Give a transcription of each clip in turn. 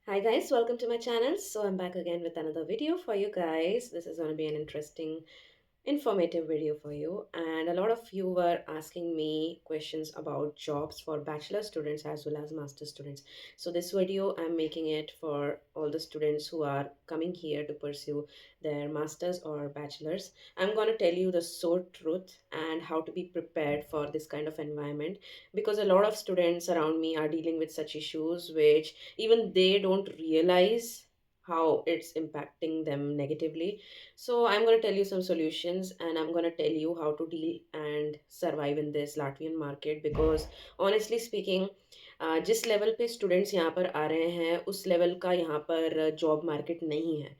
Hi guys, welcome to my channel. So I'm back again with another video for you guys. This is going to be an interesting, informative video for you. And a lot of you were asking me questions about jobs for bachelor students as well as master students. So this video, I'm making it for all the students who are coming here to pursue their masters or bachelors. I'm going to tell you the sore truth and how to be prepared for this kind of environment, because a lot of students around me are dealing with such issues which even they don't realize how it's impacting them negatively. So I'm going to tell you some solutions and I'm going to tell you how to deal and survive in this Latvian market, because honestly speaking, जिस level पे students यहाँ पर आ रहे हैं उस level का यहाँ पर जॉब मार्केट नहीं है.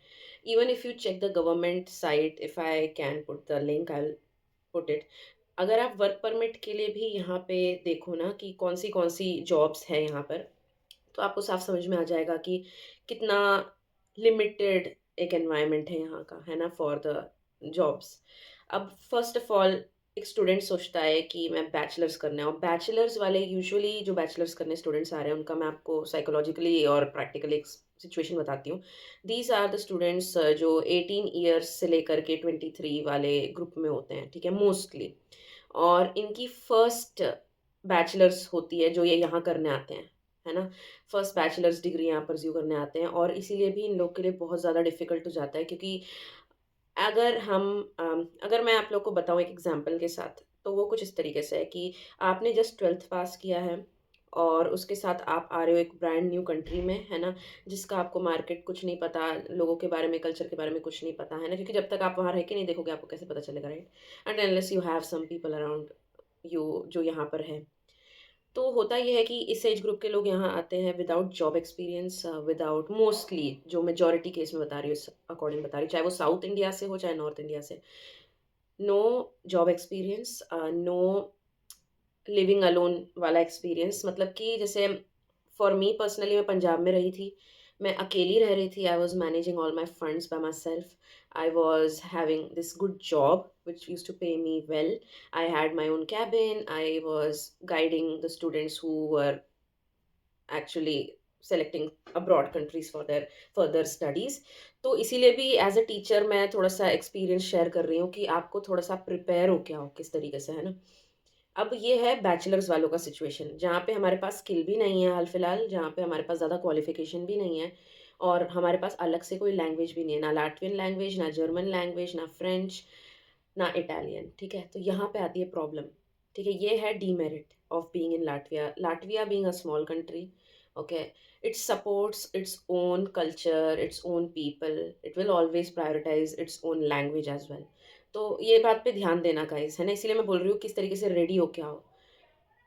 Even if you check the government site, if I can put the link, I put it. अगर आप वर्क परमिट के लिए भी यहाँ पे देखो ना कि कौन सी जॉब्स है यहाँ पर, तो आपको साफ समझ में आ जाएगा कि कितना लिमिटेड एक एनवायरनमेंट है यहाँ का, है ना, फॉर द जॉब्स. अब फर्स्ट ऑफ ऑल, एक स्टूडेंट सोचता है कि मैं बैचलर्स करना है, और बैचलर्स वाले यूजुअली जो बैचलर्स करने स्टूडेंट्स आ रहे हैं उनका मैं आपको साइकोलॉजिकली और प्रैक्टिकली एक सिचुएशन बताती हूँ. दीज आर द स्टूडेंट्स जो 18 ईयर्स से लेकर के 23 वाले ग्रुप में होते हैं, ठीक है, मोस्टली. और इनकी फर्स्ट बैचलर्स होती है जो ये यहाँ करने आते हैं, है ना. फर्स्ट बैचलर्स डिग्री यहाँ परस्यू करने आते हैं, और इसीलिए भी इन लोग के लिए बहुत ज़्यादा डिफ़िकल्ट हो जाता है, क्योंकि अगर मैं आप लोग को बताऊँ एक एग्ज़ाम्पल के साथ, तो वो कुछ इस तरीके से है कि आपने जस्ट 12th पास किया है और उसके साथ आप आ रहे हो एक ब्रांड न्यू कंट्री में, है ना, जिसका आपको मार्केट कुछ नहीं पता, लोगों के बारे में, कल्चर के बारे में कुछ नहीं पता, है ना, क्योंकि जब तक आप वहाँ रह के नहीं देखोगे आपको कैसे पता चलेगा, right? And unless you have some people around you जो यहाँ पर है. तो होता ये है कि इस एज ग्रुप के लोग यहाँ आते हैं without job experience, without, mostly जो मेजॉरिटी केस में बता रही हूँ, अकॉर्डिंग बता रही हूँ, चाहे वो साउथ इंडिया से हो चाहे नॉर्थ इंडिया से. No job experience, no living alone वाला एक्सपीरियंस, मतलब कि जैसे फॉर मी पर्सनली, मैं पंजाब में रही थी, मैं अकेली रह रही थी. I was managing all my funds by myself. I was having this good job which use to pay me well. I had my own cabin. I was guiding the students who were actually selecting abroad countries for their further studies. तो इसीलिए भी as a teacher मैं थोड़ा सा experience share कर रही हूँ कि आपको थोड़ा सा प्रिपेयर हो क्या हो किस तरीके से, है ना. अब ये है बैचलर्स वालों का सिचुएशन, जहाँ पे हमारे पास स्किल भी नहीं है हाल फिलहाल, जहाँ पे हमारे पास ज़्यादा क्वालिफिकेशन भी नहीं है, और हमारे पास अलग से कोई लैंग्वेज भी नहीं है, ना लाटवियन लैंग्वेज, ना जर्मन लैंग्वेज, ना फ्रेंच, ना इटालियन, ठीक है. तो यहाँ पे आती है प्रॉब्लम, ठीक है. ये है demerit of being in Latvia. Latvia being a small country, okay, it supports its own culture, its own people. It will always prioritize its own language as well. तो ये बात पे ध्यान देना गाइस, है ना, इसीलिए मैं बोल रही हूँ किस तरीके से रेडी हो क्या हो.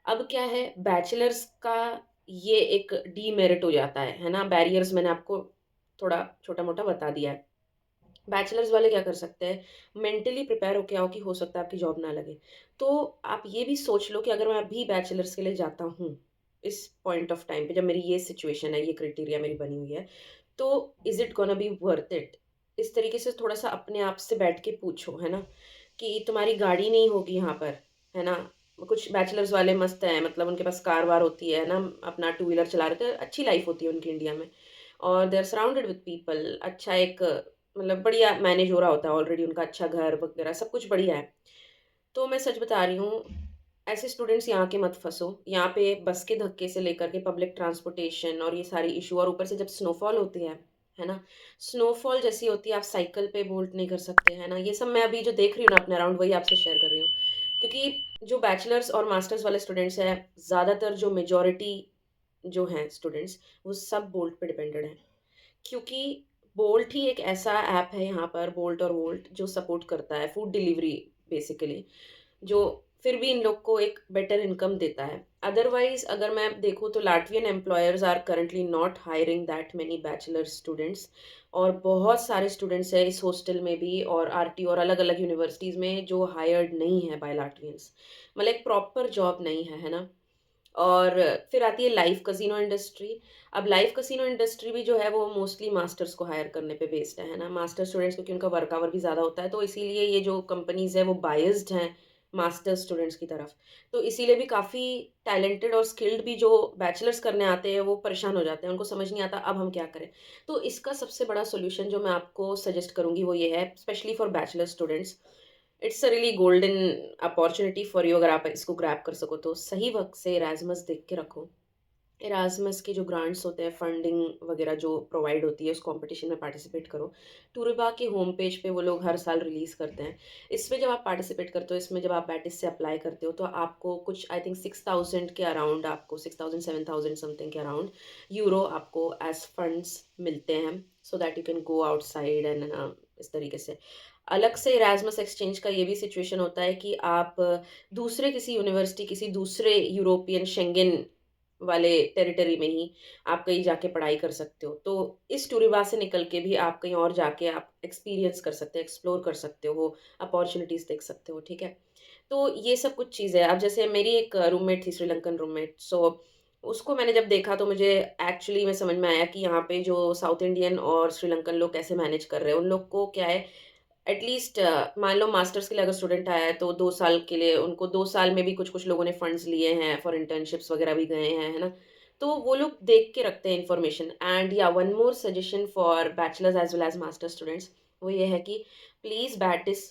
अब क्या है, बैचलर्स का ये एक डीमेरिट हो जाता है ना. बैरियर्स मैंने आपको थोड़ा छोटा मोटा बता दिया है. बैचलर्स वाले क्या कर सकते हैं, मेंटली प्रिपेयर होके आओ कि हो सकता है आपकी जॉब ना लगे. तो आप ये भी सोच लो कि अगर मैं अभी बैचलर्स के लिए जाता हूँ इस पॉइंट ऑफ टाइम पे, जब मेरी ये सिचुएशन है, ये क्राइटेरिया मेरी बनी हुई है, तो is it gonna be worth it. इस तरीके से थोड़ा सा अपने आप से बैठ के पूछो, है ना, कि तुम्हारी गाड़ी नहीं होगी यहाँ पर, है ना. कुछ बैचलर्स वाले मस्त हैं, मतलब उनके पास कार वार होती है ना, अपना टू व्हीलर चला रहे थे, अच्छी लाइफ होती है उनकी इंडिया में, और they are surrounded with people. अच्छा एक मतलब बढ़िया मैनेज हो रहा होता है ऑलरेडी, उनका अच्छा घर वगैरह सब कुछ बढ़िया है. तो मैं सच बता रही हूँ, ऐसे स्टूडेंट्स यहाँ के मत फंसो. यहाँ पे बस के धक्के से लेकर के पब्लिक ट्रांसपोर्टेशन और ये सारी इशू, और ऊपर से जब स्नोफॉल होती है ना, स्नोफॉल जैसी होती है, आप साइकिल पे बोल्ट नहीं कर सकते, है ना. ये सब मैं अभी जो देख रही हूँ ना अपने अराउंड, वही आपसे शेयर कर रही हूँ. क्योंकि जो बैचलर्स और मास्टर्स वाले स्टूडेंट्स हैं, ज़्यादातर जो मेजोरिटी जो हैं स्टूडेंट्स, वो सब बोल्ट पे डिपेंडेड हैं. क्योंकि बोल्ट ही एक ऐसा ऐप है यहाँ पर, बोल्ट और वोल्ट, जो सपोर्ट करता है फूड डिलीवरी बेसिकली, जो फिर भी इन लोग को एक बेटर इनकम देता है. अदरवाइज अगर मैं देखूँ तो Latvian employers are currently not hiring that many bachelor students. और बहुत सारे स्टूडेंट्स हैं इस हॉस्टल में भी और आरटी और अलग अलग यूनिवर्सिटीज़ में जो हायर्ड नहीं है बाय लाटवियंस. मतलब एक प्रॉपर जॉब नहीं है ना. और फिर आती है लाइव कज़िनो इंडस्ट्री. अब लाइव कज़िनो इंडस्ट्री भी जो है वो मोस्टली मास्टर्स को हायर करने पे बेस्ड है ना. मास्टर स्टूडेंट्स, क्योंकि उनका वर्क आवर भी ज़्यादा होता है, तो इसीलिए ये जो कंपनीज़ है वो बायस्ड हैं मास्टर्स स्टूडेंट्स की तरफ। तो इसीलिए भी काफ़ी टैलेंटेड और स्किल्ड भी जो बैचलर्स करने आते हैं, वो परेशान हो जाते हैं, उनको समझ नहीं आता अब हम क्या करें। तो इसका सबसे बड़ा सॉल्यूशन जो मैं आपको सजेस्ट करूँगी वो ये है, specially for bachelor students, it's a really golden opportunity for you, अगर आप इसको ग्रैब कर सको तो। सही वक़्त से एरास्मस देख के रखो। एरास्मस के जो ग्रांट्स होते हैं, फंडिंग वगैरह जो प्रोवाइड होती है, उस कॉम्पिटिशन में पार्टिसिपेट करो। टूरिबा के होम पेज पे वो लोग हर साल रिलीज़ करते हैं। इसमें जब आप पार्टिसिपेट करते हो, इसमें जब आप बैटिस से अप्लाई करते हो, तो आपको कुछ आई थिंक 6000 के अराउंड, आपको 6000 7000 समथिंग के अराउंड यूरो आपको एज़ फंड्स मिलते हैं, so that you can go outside and इस तरीके से। अलग से इरास्मस एक्सचेंज का ये भी सिचुएशन होता है कि आप दूसरे किसी यूनिवर्सिटी, किसी दूसरे यूरोपियन शेंगेन वाले टेरिटरी में ही आप कहीं जाके पढ़ाई कर सकते हो। तो इस टूरिबा से निकल के भी आप कहीं और जाके आप एक्सपीरियंस कर सकते हो, एक्सप्लोर कर सकते हो, अपॉर्च्युनिटीज़ देख सकते हो, ठीक है? तो ये सब कुछ चीज़ें हैं। अब जैसे मेरी एक रूममेट थी, श्रीलंकन रूममेट, सो उसको मैंने जब देखा तो मुझे एक्चुअली में समझ में आया कि यहाँ पे जो साउथ इंडियन और श्रीलंकन लोग कैसे मैनेज कर रहे हैं। उन लोग को क्या है, एटलीस्ट मान लो मास्टर्स के लिए अगर स्टूडेंट आया है तो 2 साल के लिए उनको 2 साल में भी कुछ-कुछ लोगों ने फंड्स लिए हैं, फॉर इंटर्नशिप्स वगैरह भी गए हैं, है ना? तो वो लोग देख के रखते हैं इन्फॉर्मेशन। एंड या one more suggestion for bachelors as well as masters students, वो ये है कि प्लीज़ बैटिस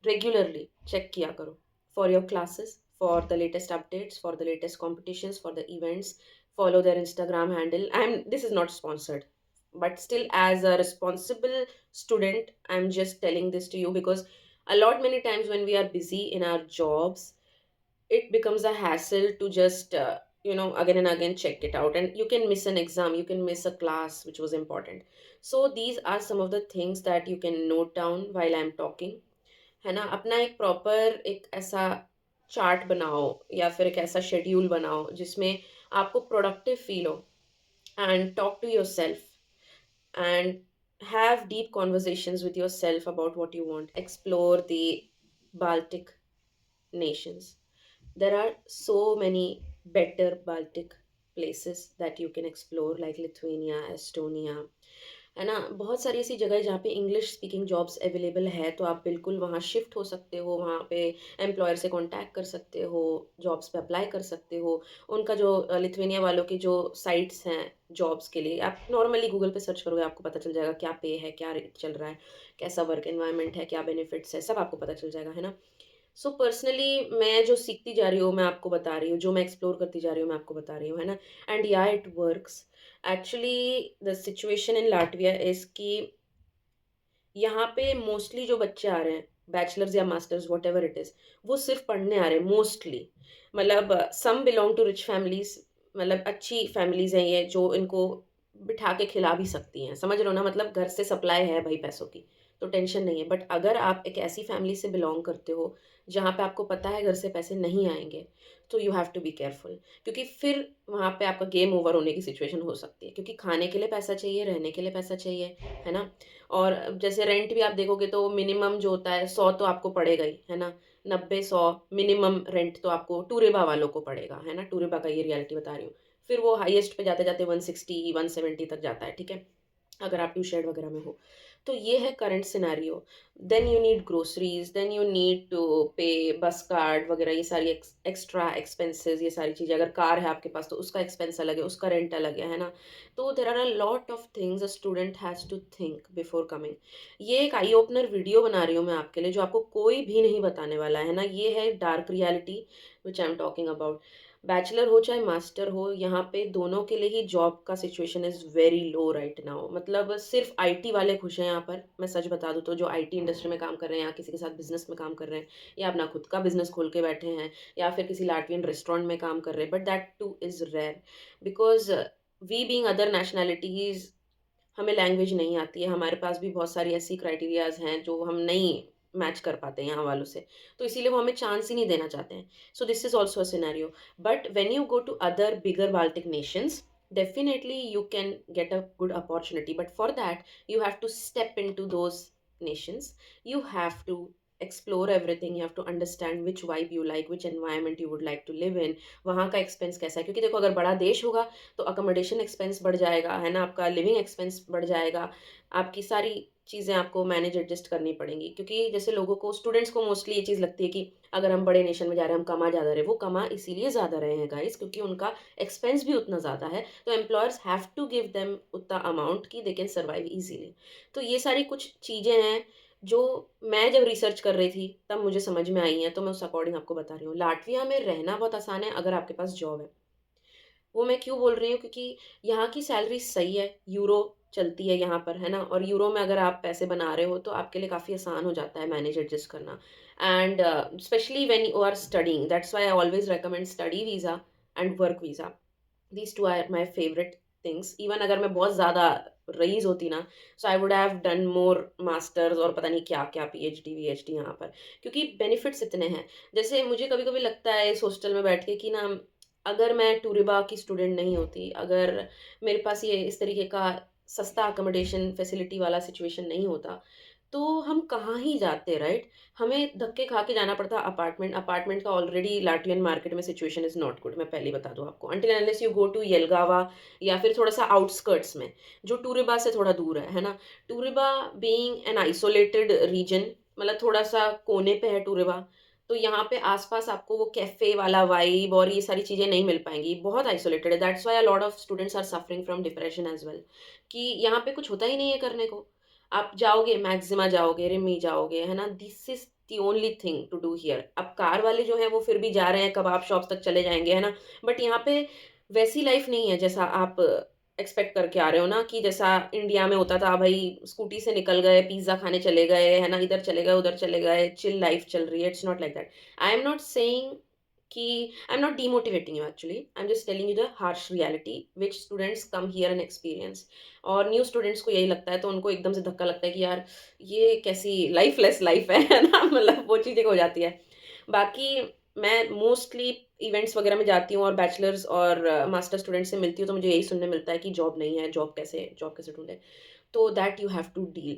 रेगुलरली चेक किया करो, for your classes, for the latest updates, for the latest competitions, for the events, follow their Instagram handle. I am this is not sponsored, but still as a responsible student, I'm just telling this to you because a lot many times when we are busy in our jobs, it becomes a hassle to just again and again check it out, and you can miss an exam, you can miss a class which was important. So these are some of the things that you can note down while I'm talking, है ना? अपना एक proper एक ऐसा chart बनाओ या फिर एक ऐसा शेड्यूल बनाओ जिसमें आपको प्रोडक्टिव फील हो, and talk to yourself and have deep conversations with yourself about what you want. Explore the Baltic nations. There are so many better Baltic places that you can explore, like Lithuania, Estonia, है ना? बहुत सारी ऐसी जगह है जहाँ पे English speaking jobs available है, तो आप बिल्कुल वहाँ शिफ्ट हो सकते हो, वहाँ पे एम्प्लॉयर से कॉन्टैक्ट कर सकते हो, जॉब्स पे अप्लाई कर सकते हो। उनका जो लिथुआनिया वालों की जो साइट्स हैं जॉब्स के लिए, आप नॉर्मली गूगल पे सर्च करोगे, आपको पता चल जाएगा क्या पे है, क्या रेट चल रहा है, कैसा वर्क एनवायरनमेंट है, क्या बेनिफिट्स है, सब आपको पता चल जाएगा, है ना? सो पर्सनली मैं जो सीखती जा रही हूँ मैं आपको बता रही हूँ, जो मैं एक्सप्लोर करती जा रही हूँ मैं आपको बता रही हूँ, है ना? एंड या it works. Actually the situation in Latvia is कि यहाँ पे मोस्टली जो बच्चे आ रहे हैं, बैचलर्स या मास्टर्स व्हाटएवर इट इज़, वो सिर्फ़ पढ़ने आ रहे हैं मोस्टली। मतलब सम बिलॉन्ग टू रिच फैमिलीज़, मतलब अच्छी फैमिलीज़ हैं ये जो इनको बिठा के खिला भी सकती हैं। समझ रहे हो ना? मतलब घर से सप्लाई है भई पैसों की, तो टेंशन नहीं है। बट अगर आप एक ऐसी फैमिली से बिलॉन्ग करते हो, जहाँ पे आपको पता है घर से पैसे नहीं आएँगे, तो you have to be careful, क्योंकि फिर वहाँ पे आपका गेम ओवर होने की सिचुएशन हो सकती है। क्योंकि खाने के लिए पैसा चाहिए, रहने के लिए पैसा चाहिए, है ना? और जैसे रेंट भी आप देखोगे तो मिनिमम जो होता है 100 तो आपको पड़ेगा ही, है ना? 90-100 मिनिमम रेंट तो आपको टूरेबा वालों को पड़ेगा, है ना? टूरेबा का ये रियलिटी बता रही हूँ। फिर वो हाईएस्ट पे जाते-जाते 160, 170 तक जाता है, ठीक है? अगर आप ट्यू शेड वगैरह में हो। तो ये है current scenario. Then you need groceries, then you need to pay bus card वगैरह, ये सारी एक्स्ट्रा एक्सपेंसेस, ये सारी चीज़ें। अगर कार है आपके पास तो उसका एक्सपेंस अलग है, उसका रेंट अलग है ना? तो there are a lot of things a student has to think before coming. ये एक आई ओपनर वीडियो बना रही हूँ मैं आपके लिए, जो आपको कोई भी नहीं बताने वाला है ना। ये है dark reality which I am talking about. Bachelor हो चाहे मास्टर हो, यहाँ पे दोनों के लिए ही जॉब का situation is very low right now. मतलब सिर्फ आईटी वाले खुश हैं यहाँ पर, मैं सच बता दूँ तो। जो आईटी इंडस्ट्री में काम कर रहे हैं या किसी के साथ बिजनेस में काम कर रहे हैं, या अपना खुद का बिजनेस खोल के बैठे हैं, या फिर किसी लाटवियन रेस्टोरेंट में काम कर रहे हैं, but that too is rare, because we being other nationalities, हमें लैंग्वेज नहीं आती है, हमारे पास भी बहुत सारी ऐसी क्राइटेरियाज़ हैं जो हम नहीं मैच कर पाते हैं यहाँ वालों से, तो इसीलिए वो हमें चांस ही नहीं देना चाहते हैं। So this is also a scenario. But when you go to other bigger Baltic nations, definitely you can get a good opportunity, but for that you have to step into those nations. You have to explore everything, you have to understand which vibe you like, which environment you would like to live in, वहाँ का expense कैसा है। क्योंकि देखो, अगर बड़ा देश होगा तो अकोमोडेशन एक्सपेंस बढ़ जाएगा, है ना? आपका लिविंग एक्सपेंस बढ़ जाएगा, आपकी सारी चीज़ें आपको मैनेज एडजस्ट करनी पड़ेंगी, क्योंकि जैसे लोगों को, स्टूडेंट्स को मोस्टली ये चीज़ लगती है कि अगर हम बड़े नेशन में जा रहे हैं, हम कमा ज़्यादा रहे, वो कमा इसीलिए ज़्यादा रहे हैं गाइस, क्योंकि उनका एक्सपेंस भी उतना ज़्यादा है, तो employers have to give them उतना अमाउंट कि दे कैन सर्वाइव इजीली। तो ये सारी कुछ चीज़ें हैं जो मैं जब रिसर्च कर रही थी तब मुझे समझ में आई हैं, तो मैं उस अकॉर्डिंग आपको बता रही हूँ। लाटविया में रहना बहुत आसान है अगर आपके पास जॉब है। वो मैं क्यों बोल रही हूँ, क्योंकि यहाँ की सैलरी सही है, यूरो चलती है यहाँ पर, है ना? और यूरो में अगर आप पैसे बना रहे हो तो आपके लिए काफ़ी आसान हो जाता है मैनेज एडजस्ट करना। And specially when you are studying, that's why I always recommend study visa and work visa. These 2 are my favourite things. Even अगर मैं बहुत ज़्यादा रईस होती ना, so I would have done more masters और पता नहीं क्या-क्या पीएचडी वीएचडी यहाँ पर, क्योंकि बेनिफिट्स इतने हैं। जैसे मुझे कभी-कभी लगता है इस हॉस्टल में बैठ के कि ना, अगर मैं टूरिबा की स्टूडेंट नहीं होती, अगर मेरे पास ये इस तरीके का सस्ता अकोमोडेशन फैसिलिटी वाला सिचुएशन नहीं होता, तो हम कहाँ ही जाते, राइट? हमें धक्के खा के जाना पड़ता अपार्टमेंट। अपार्टमेंट का ऑलरेडी लाटवियन मार्केट में सिचुएशन इज़ नॉट गुड, मैं पहले ही बता दूँ आपको। Until unless you go to Jelgava या फिर थोड़ा-सा आउटस्कर्ट्स में, जो टूरिबा से थोड़ा दूर है ना? टूरिबा बीइंग एन आइसोलेटेड रीजन, मतलब थोड़ा-सा कोने पे है टूरिबा, तो यहाँ पे आस-पास आपको वो कैफ़े वाला वाइब और ये सारी चीज़ें नहीं मिल पाएँगी, बहुत आइसोलेटेड है। That's why a lot of students are suffering from depression as well, कि यहाँ पे कुछ होता ही नहीं है करने को। आप जाओगे, मैक्सिमा जाओगे, रिमी जाओगे, है ना? This is the only thing to do here. अब कार वाले जो हैं वो फिर भी जा रहे हैं, कबाब शॉप्स तक चले जाएँगे, है ना? बट यहाँ पे वैसी लाइफ़ नहीं है जैसा आप एक्सपेक्ट करके आ रहे हो ना, कि जैसा इंडिया में होता था, भई स्कूटी से निकल गए, पिज़्ज़ा खाने चले गए, है ना? इधर चले गए, उधर चले गए, चिल लाइफ़ चल रही है। It's not like that. I am not saying कि I am not demotivating you actually. I am just telling you the harsh reality which students come here and experience. और न्यू स्टूडेंट्स को यही लगता है, तो उनको एकदम से धक्का लगता है कि यार ये कैसी लाइफलेस लाइफ है ना? मतलब वो चीज़ एक हो जाती है। बाकी मैं मोस्टली इवेंट्स वगैरह में जाती हूँ और बैचलर्स और मास्टर स्टूडेंट से मिलती हूँ, तो मुझे यही सुनने मिलता है कि जॉब नहीं है, जॉब कैसे ढूँढें? तो that you have to deal.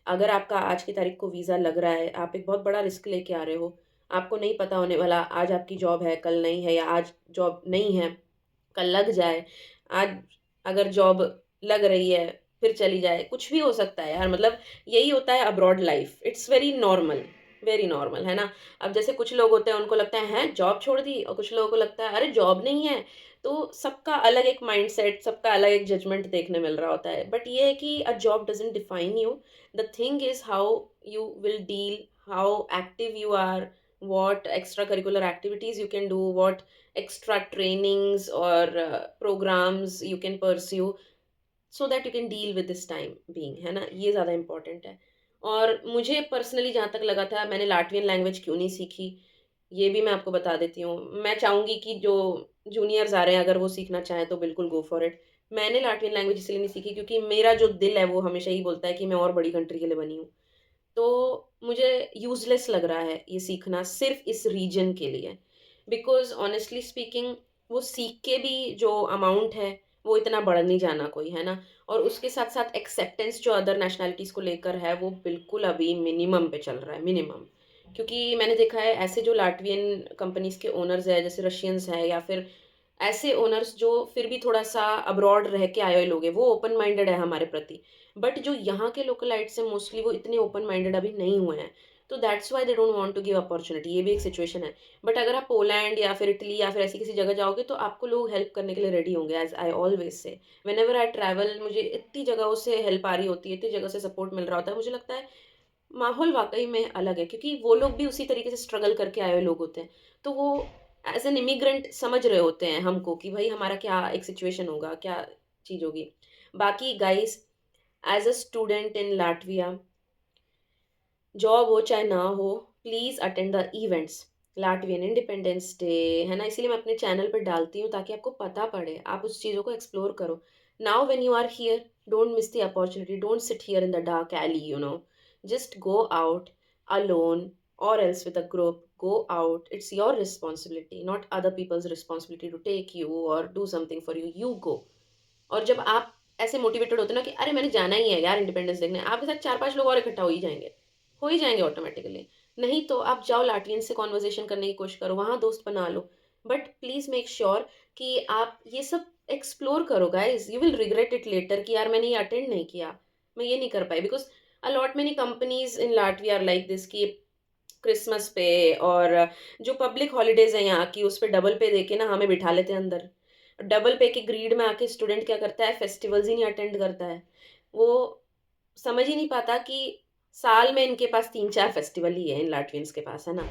अगर आपका आज की तारीख को वीज़ा लग रहा है, आप एक बहुत बड़ा रिस्क लेके आ रहे हो, आपको नहीं पता होने वाला आज आपकी जॉब है, कल नहीं है, या आज जॉब नहीं है, कल लग जाए। आज अगर जॉब लग रही है, फिर चली जाए, कुछ भी हो सकता है यार। मतलब यही होता है abroad life, it's very normal, है ना? अब जैसे कुछ लोग होते हैं, उनको लगता है हैं जॉब छोड़ दी, और कुछ लोगों को लगता है अरे जॉब नहीं है। तो सबका अलग एक माइंडसेट, सबका अलग एक जजमेंट देखने मिल रहा होता है। बट ये है कि a job doesn't define you, the thing is how you will deal, how active you are, what extracurricular activities you can do, what extra trainings or programs you can pursue, so that you can deal with this time being, है ना? ये ज़्यादा important है। और मुझे personally जहाँ तक लगा था, मैंने लाटवियन लैंग्वेज क्यों नहीं सीखी, ये भी मैं आपको बता देती हूँ। मैं चाहूँगी कि जो जूनियर्स आ रहे हैं, अगर वो सीखना चाहें तो बिल्कुल गो फॉर इट। मैंने लाटवियन लैंग्वेज इसलिए नहीं सीखी क्योंकि मेरा जो दिल है वो हमेशा ही बोलता है कि मैं और बड़ी कंट्री के लिए बनी हूँ। तो मुझे यूज़लेस लग रहा है ये सीखना सिर्फ़ इस रीजन के लिए। बिकॉज़ ऑनेस्टली स्पीकिंग, वो सीख के भी जो अमाउंट है, वो इतना बढ़ नहीं जाना कोई, है ना? और उसके साथ-साथ एक्सेप्टेंस जो अदर नेशनैलिटीज़ को लेकर है, वो बिल्कुल अभी मिनिमम पे चल रहा है, मिनिमम। क्योंकि मैंने देखा है ऐसे जो लाटवियन कंपनीज़ के ओनर्स हैं, जैसे रशियंस हैं, या फिर ऐसे ओनर्स जो फिर भी थोड़ा-सा अब्रॉड रह के आए हुए लोग हैं, वो ओपन माइंडेड है हमारे प्रति। बट जो यहाँ के लोकलाइट्स हैं मोस्टली, वो इतने ओपन माइंडेड अभी नहीं हुए हैं। तो that's why they don't want to give opportunity, ये भी एक सिचुएशन है। बट अगर आप पोलैंड या फिर इटली या फिर ऐसी किसी जगह जाओगे, तो आपको लोग हेल्प करने के लिए रेडी होंगे, एज़ आई ऑलवेज़ से। व्हेनेवर आई ट्रैवल, मुझे इतनी जगहों से हेल्प आ रही होती है, इतनी जगह से सपोर्ट मिल रहा होता है, मुझे लगता है माहौल वाक़ई में अलग है, क्योंकि वो लोग भी उसी तरीके से स्ट्रगल करके आए हुए लोग होते हैं। तो वो एज़ एन इमिग्रेंट समझ रहे होते हैं हमको कि भई हमारा क्या एक सिचुएशन होगा, क्या चीज़ होगी। बाकी guys, as a student in Latvia, job हो चाहे ना हो, please attend the events. Latvian independence day, है ना? इसीलिए मैं अपने चैनल पे डालती हूँ ताकि आपको पता पड़े, आप उस चीज़ों को एक्सप्लोर करो। Now when you are here, don't miss the opportunity, don't sit here in the dark alley, you know. Just go out alone or else with a group. Go out. It's your responsibility, not other people's responsibility to take you or do something for you. You go. और जब आप ऐसे motivated होते हो ना कि अरे मैंने जाना ही है यार इंडिपेंडेंस देखने, आपके साथ 4-5 लोग और इकट्ठा हो ही जाएँगे ऑटोमैटिकली। नहीं तो आप जाओ लाटवियन से कन्वर्सेशन करने की कोशिश करो, वहाँ दोस्त बना लो। बट प्लीज़ मेक श्योर कि आप ये सब एक्सप्लोर करो guys, you will regret it later कि यार मैंने ये अटेंड नहीं किया, मैं ये नहीं कर पाई। Because a lot many companies in Latvia are like this कि क्रिसमस पे और जो पब्लिक हॉलीडेज हैं यहाँ की, उस पे डबल पे देके ना हमें बिठा लेते हैं अंदर। डबल पे की ग्रीड में आके स्टूडेंट क्या करता है, फेस्टिवल्स ही नहीं अटेंड करता है। वो समझ ही नहीं पाता कि साल में इनके पास 3-4 फेस्टिवल ही है इन लाटवियंस के पास, है ना?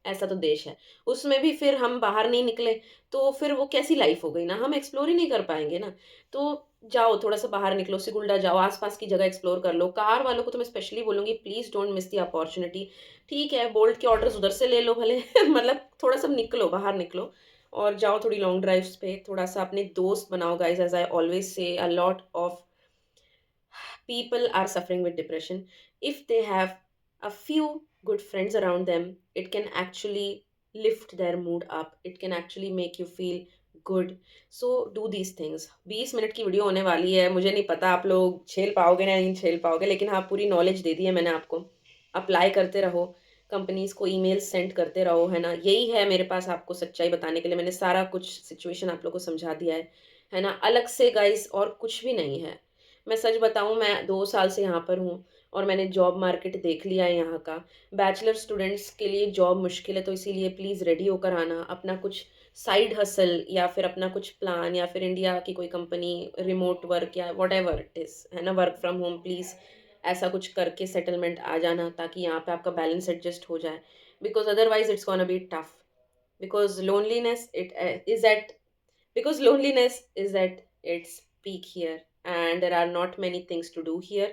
ऐसा तो देश है। उसमें भी फिर हम बाहर नहीं निकले, तो फिर वो कैसी लाइफ हो गई ना, हम एक्सप्लोर ही नहीं कर पाएँगे ना। तो जाओ थोड़ा-सा बाहर निकलो, सिकुलडा जाओ, आस-पास की जगह एक्सप्लोर कर लो। कार वालों को तो मैं स्पेशली बोलूँगी, please don't miss the opportunity. ठीक है, बोल्ट के ऑर्डर्स उधर से ले लो भले मतलब थोड़ा-सा निकलो, बाहर निकलो और जाओ थोड़ी लॉन्ग ड्राइव्स पे, थोड़ा-सा अपने दोस्त बनाओ गाइज़, एज़ आई ऑलवेज़ से अ lot of people are suffering with depression. If they have a few good friends around them, it can actually lift their mood up. It can actually make you feel good. So do these things. 20 minute की video होने वाली है, मुझे नहीं पता आप लोग झेल पाओगे या नहीं झेल पाओगे, लेकिन हाँ, पूरी नॉलेज दे दी है मैंने आपको। अप्लाई करते रहो, कंपनीज को ईमेल सेंड करते रहो, है ना? यही है मेरे पास आपको सच्चाई बताने के लिए, मैंने सारा कुछ सिचुएशन आप लोग को समझा दिया है ना? अलग से गाइस और कुछ भी नहीं है। मैं सच बताऊँ, मैं 2 साल से यहाँ पर हूँ और मैंने जॉब मार्केट देख लिया है यहाँ का। बैचलर स्टूडेंट्स के लिए जॉब मुश्किल है, तो इसीलिए प्लीज़ रेडी होकर आना। अपना कुछ साइड हसल या फिर अपना कुछ प्लान या फिर इंडिया की कोई कंपनी, रिमोट वर्क या व्हाटएवर इट इज़, है ना? वर्क फ्रॉम होम प्लीज़ ऐसा कुछ करके सेटलमेंट आ जाना, ताकि यहाँ पे आपका बैलेंस एडजस्ट हो जाए। Because otherwise it's gonna be tough. Because loneliness it is at because loneliness is at its peak here, and there are not many things to do here.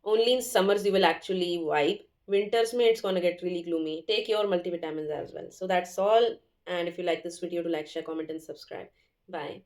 Only in summers you will actually vibe. Winters may it's gonna get really gloomy. Take your multivitamins as well. So that's all. And if you like this video, to like, share, comment, and subscribe. Bye.